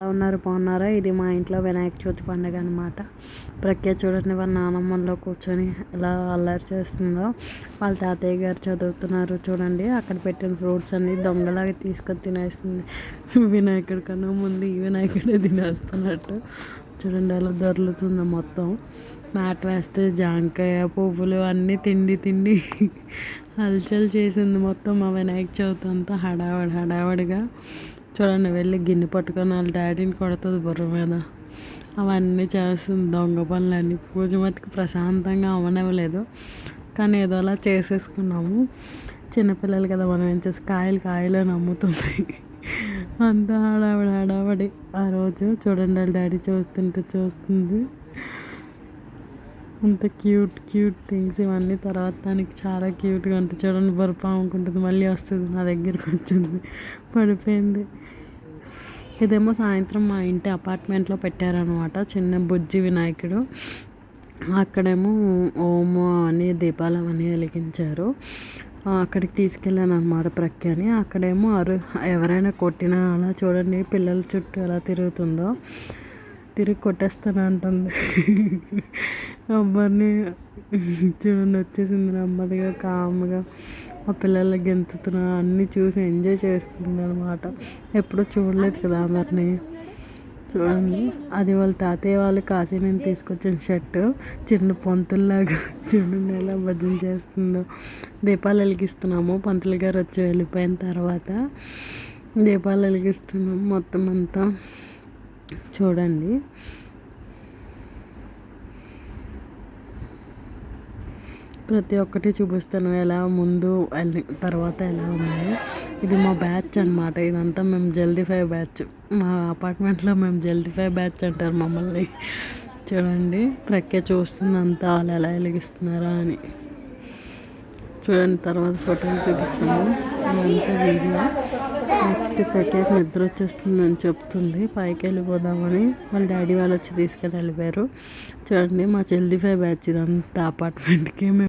ఉన్నారు బాగున్నారా? ఇది మా ఇంట్లో వినాయక చవితి పండుగ అనమాట. ప్రఖ్యాత చూడండి, వాళ్ళ నానమ్మలో కూర్చొని ఎలా అల్లరి చేస్తుందో. వాళ్ళ తాతయ్య గారు చదువుతున్నారు చూడండి. అక్కడ పెట్టిన ఫ్రూట్స్ అన్ని దొంగలాగా తీసుకొని తినేస్తుంది. వినాయకుడి కన్నా ముందు ఈ వినాయకుడే తినేస్తున్నట్టు చూడండి, అలా దొర్లుతుంది మొత్తం. మ్యాట్ వేస్తే జాంకాయ పువ్వులు అన్నీ తిండి హల్చల్ చేసింది మొత్తం. మా వినాయక చవితి అంతా హడావడిగా చూడండి. వెళ్ళి గిన్నె పట్టుకొని వాళ్ళ డాడీని కొడుతుంది బుర్ర మీద. అవన్నీ చేస్తుంది దొంగ పనులన్నీ. పూజ మట్టుకు ప్రశాంతంగా అవ్వనివ్వలేదు, కానీ ఏదోలా చేసేసుకున్నాము. చిన్నపిల్లలు కదా, మనం ఏం చేసి కాయలు నమ్ముతుంది. అంతా హడావడి. ఆ రోజు చూడండి, వాళ్ళ డాడీ చూస్తుంది. అంత క్యూట్ థింగ్స్ ఇవన్నీ. తర్వాత దానికి చాలా క్యూట్గా ఉంటుంది చూడండి. బరుపు అమ్ముకుంటుంది, మళ్ళీ వస్తుంది నా దగ్గరికి వచ్చింది, పడిపోయింది. ఇదేమో సాయంత్రం మా ఇంటి అపార్ట్మెంట్లో పెట్టారనమాట చిన్న బుజ్జి వినాయకుడు. అక్కడేమో ఓము అని దీపాలు అవన్నీ వెలిగించారు. అక్కడికి తీసుకెళ్ళాను అనమాట ప్రఖ్యాని. అక్కడేమో ఎవరైనా కొట్టినా అలా చూడండి, పిల్లల చుట్టూ ఎలా తిరుగుతుందో. తిరిగి కొట్టేస్తాను అంటుంది. అబ్బాయిని చూడండి, వచ్చేసింది నెమ్మదిగా కామ్గా. ఆ పిల్లల గెంతుతున్నా అన్నీ చూసి ఎంజాయ్ చేస్తుంది అనమాట. ఎప్పుడూ చూడలేదు కదా అందరినీ. చూడండి, అది వాళ్ళ తాతయ్య వాళ్ళు కాశీ నేను తీసుకొచ్చిన షర్టు. చిన్న పొంతుల్లాగా చూడండి ఎలా భజన చేస్తుందో. దీపాలు వెలిగిస్తున్నాము. పంతులు గారు వచ్చి వెళ్ళిపోయిన తర్వాత దీపాలు వెలిగిస్తున్నాము మొత్తం అంతా. చూడండి, ప్రతి ఒక్కటి చూపిస్తాను, ఎలా ముందు తర్వాత ఎలా ఉన్నాయో. ఇది మా బ్యాచ్ అనమాట. ఇదంతా మేము జల్దీ 5 బ్యాచ్. మా అపార్ట్మెంట్లో మేము జల్దీ 5 బ్యాచ్ అంటారు మమ్మల్ని. చూడండి, ప్రఖ్య చూస్తుంది అంతా వాళ్ళు ఎలా వెలిగిస్తున్నారా అని. చూడండి, తర్వాత ఫోటోలు చూపిస్తాము. ఇదంతా వీడియో. నెక్స్ట్ ప్రఖ్యాకి నిద్ర వచ్చేస్తుందని చెప్తుంది, పైకి వెళ్ళిపోదామని. వాళ్ళ డాడీ వాళ్ళు వచ్చి తీసుకెళ్ళి వెళ్ళిపోయారు. చూడండి, మా జల్దీ 5 బ్యాచ్ ఇదంతా అపార్ట్మెంట్కి మేము